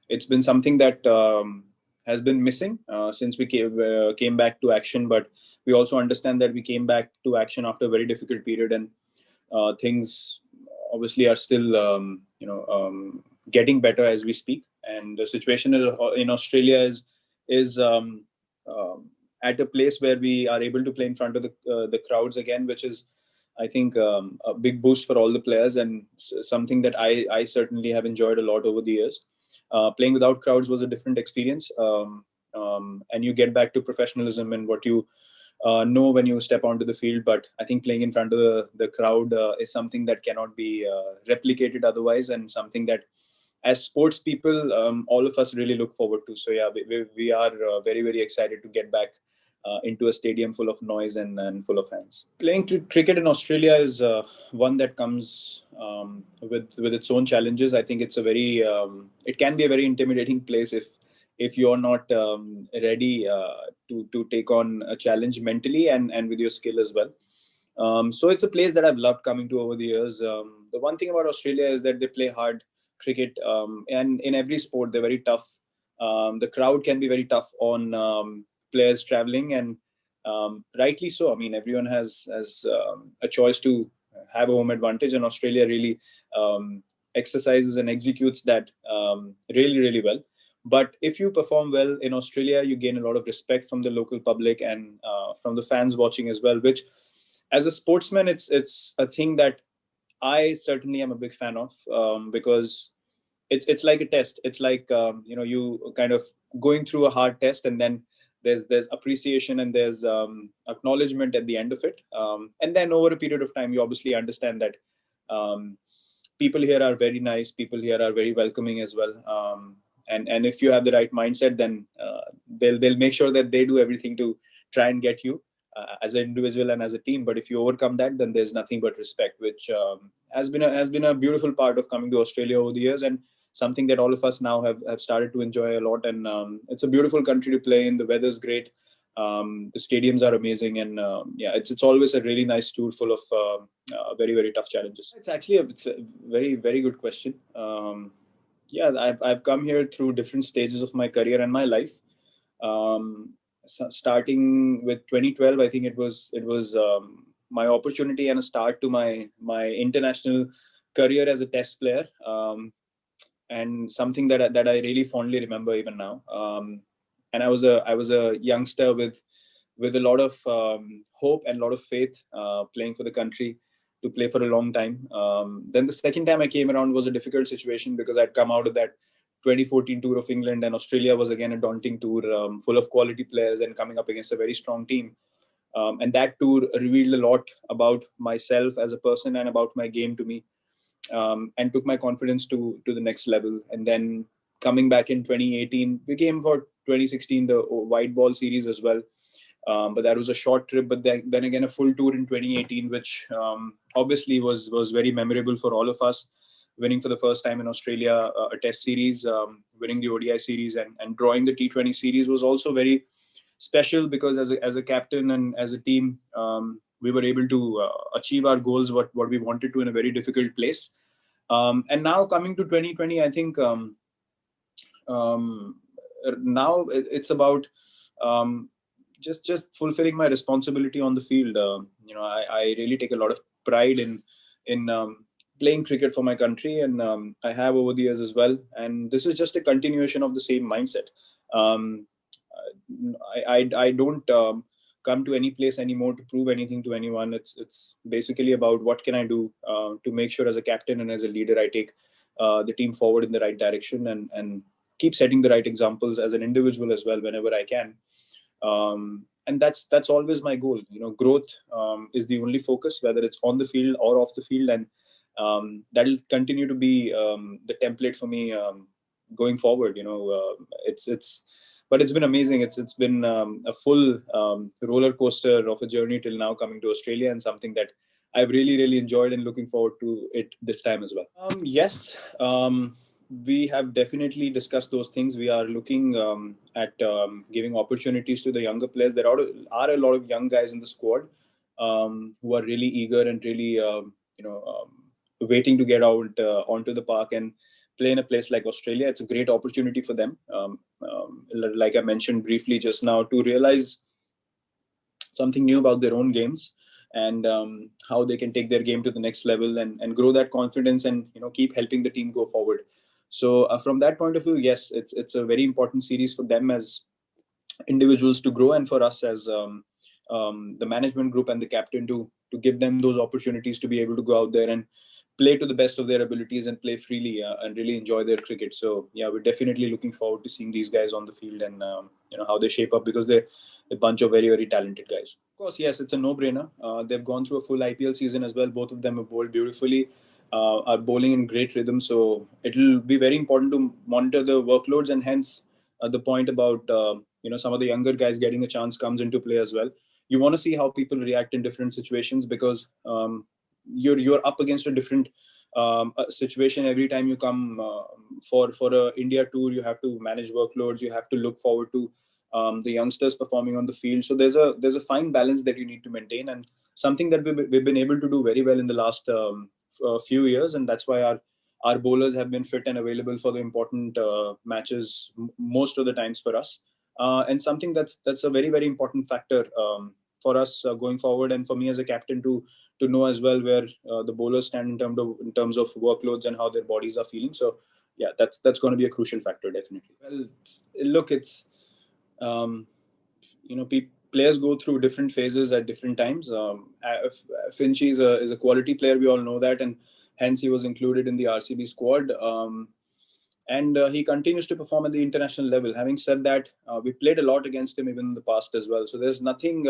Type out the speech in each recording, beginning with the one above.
it's been something that has been missing since we came back to action. But we also understand that we came back to action after a very difficult period, and things obviously are still getting better as we speak. And the situation in Australia is at a place where we are able to play in front of the crowds again, which is, I think, a big boost for all the players, and something that I certainly have enjoyed a lot over the years. Playing without crowds was a different experience, and you get back to professionalism and what you know when you step onto the field. But I think playing in front of the crowd is something that cannot be replicated otherwise, and something that, as sports people, all of us really look forward to. So yeah, we are very, very excited to get back into a stadium full of noise and full of fans. Playing cricket in Australia is one that comes with its own challenges. I think it can be a very intimidating place if you're not ready to take on a challenge mentally and with your skill as well. So it's a place that I've loved coming to over the years. The one thing about Australia is that they play hard cricket, and in every sport they're very tough. The crowd can be very tough on players traveling, and rightly so. I mean, everyone has a choice to have a home advantage, and Australia really exercises and executes that really, really well. But if you perform well in Australia, you gain a lot of respect from the local public and from the fans watching as well, which, as a sportsman, it's a thing that I certainly am a big fan of, because it's like a test. It's like you kind of going through a hard test, and then there's appreciation and there's acknowledgement at the end of it. And then over a period of time, you obviously understand that people here are very nice. People here are very welcoming as well. And if you have the right mindset, then they'll make sure that they do everything to try and get you as an individual and as a team. But if you overcome that, then there's nothing but respect, which has been a beautiful part of coming to Australia over the years, and something that all of us now have started to enjoy a lot. And it's a beautiful country to play in. The weather's great. The stadiums are amazing, and yeah, it's always a really nice tour full of very, very tough challenges. It's a very, very good question. Yeah, I've come here through different stages of my career and my life. Starting with 2012, I think it was my opportunity and a start to my international career as a test player, and something that I really fondly remember even now. And I was a youngster with a lot of hope and a lot of faith, playing for the country, to play for a long time. Then the second time I came around was a difficult situation, because I'd come out of that 2014 tour of England, and Australia was again a daunting tour, full of quality players and coming up against a very strong team. And that tour revealed a lot about myself as a person and about my game to me, and took my confidence to the next level. And then coming back in 2018, we came for 2016, the white ball series as well. But that was a short trip. But then again, a full tour in 2018, which obviously was very memorable for all of us. Winning for the first time in Australia a test series, winning the ODI series, and drawing the T20 series was also very special, because as a captain and as a team, we were able to achieve our goals, what we wanted to, in a very difficult place. And now coming to 2020, I think now it's about just fulfilling my responsibility on the field. I really take a lot of pride in playing cricket for my country, and I have over the years as well. And this is just a continuation of the same mindset. I don't come to any place anymore to prove anything to anyone. It's basically about what can I do to make sure, as a captain and as a leader, I take the team forward in the right direction, and keep setting the right examples as an individual as well whenever I can. And that's always my goal. Growth is the only focus, whether it's on the field or off the field, and that'll continue to be the template for me going forward. But it's been amazing. It's been a full roller coaster of a journey till now, coming to Australia, and something that I've really, really enjoyed, and looking forward to it this time as well. Yes, we have definitely discussed those things. We are looking at giving opportunities to the younger players. There are a lot of young guys in the squad who are really eager and really waiting to get out onto the park and play in a place like Australia. It's a great opportunity for them, like I mentioned briefly just now, to realize something new about their own games, and how they can take their game to the next level, and grow that confidence, and keep helping the team go forward. So from that point of view, yes, it's a very important series for them as individuals to grow, and for us as the management group and the captain to give them those opportunities to be able to go out there and play to the best of their abilities and play freely, and really enjoy their cricket. So yeah, we're definitely looking forward to seeing these guys on the field, and how they shape up, because they're a bunch of very, very talented guys. Of course, yes, it's a no-brainer. They've gone through a full IPL season as well. Both of them have bowled beautifully, are bowling in great rhythm. So it'll be very important to monitor the workloads, and hence the point about some of the younger guys getting a chance comes into play as well. You want to see how people react in different situations, because you're up against a different situation every time you come for a India tour. You have to manage workloads. You have to look forward to the youngsters performing on the field. So there's a fine balance that you need to maintain, and something that we've been able to do very well in the last few years, and that's why our bowlers have been fit and available for the important matches most of the times for us, and something that's a very, very important factor for us going forward, and for me as a captain to know as well where the bowlers stand in terms of workloads and how their bodies are feeling. So yeah, that's going to be a crucial factor, definitely. Well, look, it's um, players go through different phases at different times. Finchie is a quality player, we all know that, and hence he was included in the RCB squad. And he continues to perform at the international level. Having said that, we played a lot against him even in the past as well. So there's nothing,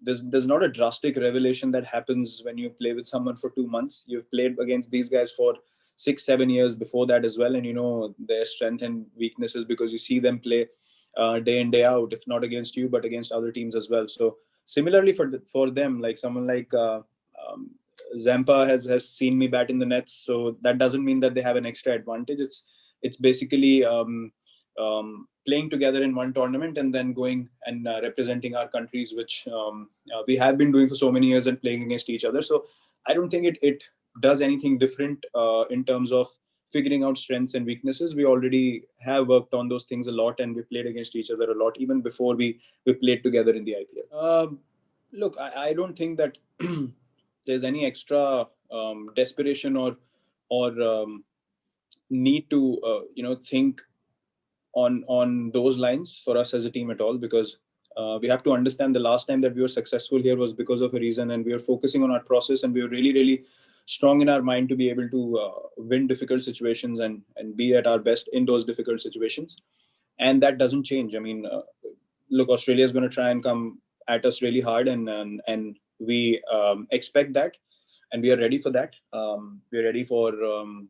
there's not a drastic revelation that happens when you play with someone for 2 months. You've played against these guys for 6-7 years before that as well, and you know their strength and weaknesses, because you see them play day in day out, if not against you, but against other teams as well. So similarly for them, like someone like um, Zampa has seen me bat in the nets, so that doesn't mean that they have an extra advantage. It's basically playing together in one tournament and then going and representing our countries, which we have been doing for so many years, and playing against each other. So I don't think it does anything different in terms of figuring out strengths and weaknesses. We already have worked on those things a lot, and we played against each other a lot even before we played together in the IPL. Look, I don't think that there's any extra desperation or need to think on those lines for us as a team at all, because we have to understand the last time that we were successful here was because of a reason, and we are focusing on our process, and we are really, really strong in our mind to be able to win difficult situations and be at our best in those difficult situations, and that doesn't change. I mean, look, Australia is going to try and come at us really hard, and we expect that, and we are ready for that. We're ready for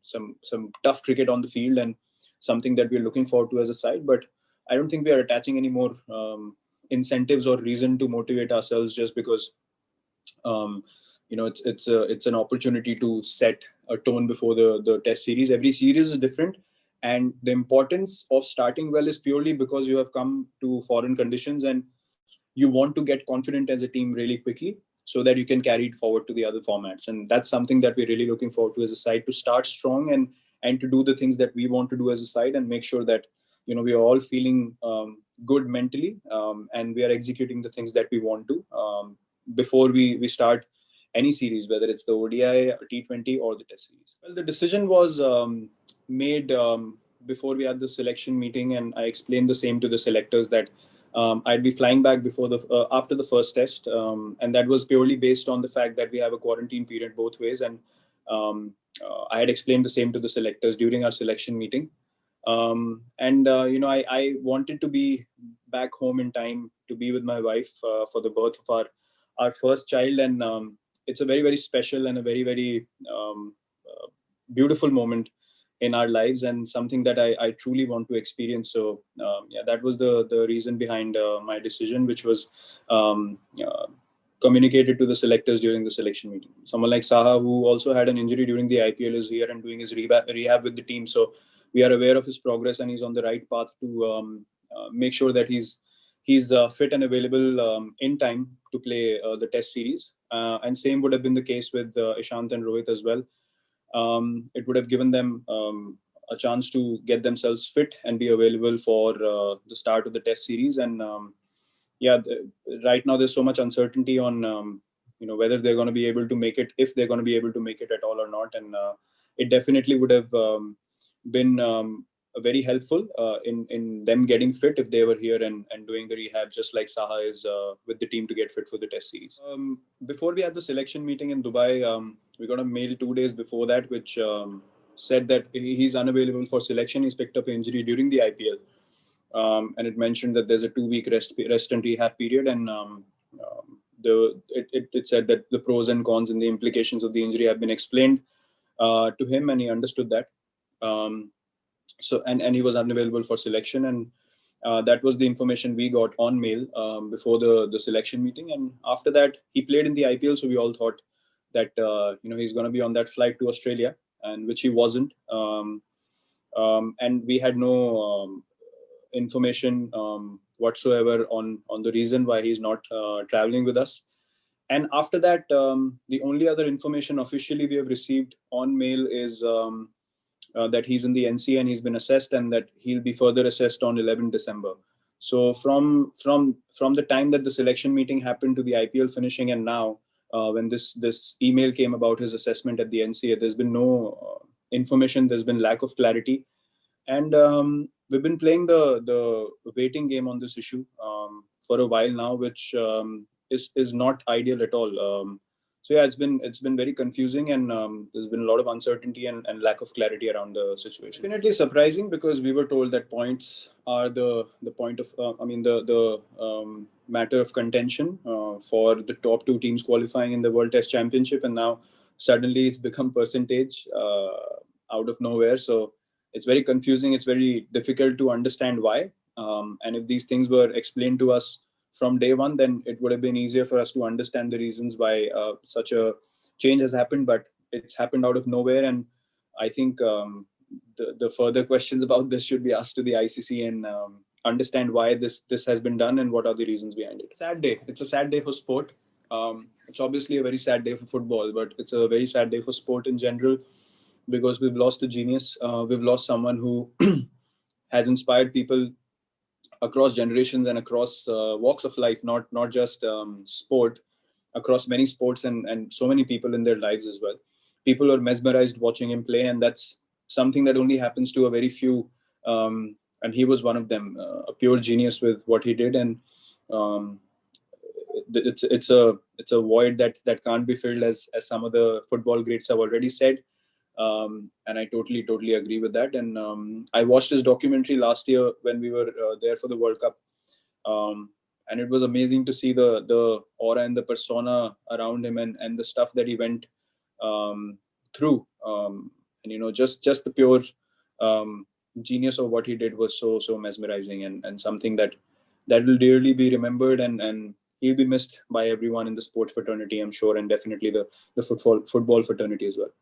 some tough cricket on the field, and something that we're looking forward to as a side. But I don't think we are attaching any more incentives or reason to motivate ourselves just because it's an opportunity to set a tone before the test series. Every series is different, and the importance of starting well is purely because you have come to foreign conditions, and you want to get confident as a team really quickly, so that you can carry it forward to the other formats. And that's something that we're really looking forward to as a side, to start strong and to do the things that we want to do as a side, and make sure that we are all feeling good mentally, and we are executing the things that we want to before we start any series, whether it's the ODI or T20 or the test series. Well, the decision was made before we had the selection meeting, and I explained the same to the selectors that I'd be flying back before the after the first test, and that was purely based on the fact that we have a quarantine period both ways. And I had explained the same to the selectors during our selection meeting. I wanted to be back home in time to be with my wife for the birth of our first child, and it's a very, very special and a very, very beautiful moment in our lives, and something that I truly want to experience. So yeah, that was the reason behind my decision, which was communicated to the selectors during the selection meeting. Someone like Saha, who also had an injury during the IPL, is here and doing his rehab with the team. So we are aware of his progress, and he's on the right path to make sure that he's fit and available in time to play the test series. And same would have been the case with Ishant and Rohit as well. It would have given them a chance to get themselves fit and be available for the start of the Test series. And right now there's so much uncertainty on whether they're going to be able to make it, if they're going to be able to make it at all or not. And it definitely would have been very helpful in them getting fit if they were here and doing the rehab, just like Saha is with the team to get fit for the Test series. Before we had the selection meeting in Dubai, we got a mail 2 days before that, which said that he's unavailable for selection. He's picked up an injury during the IPL. And it mentioned that there's a 2-week rest and rehab period, and it said that the pros and cons and the implications of the injury have been explained to him, and he understood that. So he was unavailable for selection, and that was the information we got on mail before the selection meeting. And after that, he played in the IPL, so we all thought that he's going to be on that flight to Australia, and which he wasn't. And we had no information whatsoever on the reason why he's not traveling with us. And after that, the only other information officially we have received on mail is that he's in the NC and he's been assessed, and that he'll be further assessed on 11 December. So from the time that the selection meeting happened to the IPL finishing, and now when this email came about his assessment at the NCA, there's been no information. There's been lack of clarity. And we've been playing the waiting game on this issue for a while now, which is not ideal at all. So yeah, it's been very confusing, and there's been a lot of uncertainty and lack of clarity around the situation. Definitely surprising, because we were told that points are the point of the matter of contention for the top 2 teams qualifying in the World Test Championship, and now suddenly it's become percentage out of nowhere. So it's very confusing. It's very difficult to understand why. And if these things were explained to us from day one, then it would have been easier for us to understand the reasons why such a change has happened. But it's happened out of nowhere. And I think the further questions about this should be asked to the ICC, and understand why this has been done and what are the reasons behind it. Sad day. It's a sad day for sport. It's obviously a very sad day for football, but it's a very sad day for sport in general, because we've lost a genius. We've lost someone who has inspired people across generations and across walks of life, not just sport, across many sports, and so many people in their lives as well. People are mesmerized watching him play, and that's something that only happens to a very few. And he was one of them, a pure genius with what he did. And it's a void that can't be filled, as some of the football greats have already said. And I totally agree with that. And I watched his documentary last year when we were there for the World Cup, and it was amazing to see the aura and the persona around him, and the stuff that he went through. And just the pure genius of what he did was so mesmerizing, and something that will dearly be remembered, and he'll be missed by everyone in the sport fraternity, I'm sure, and definitely the football fraternity as well.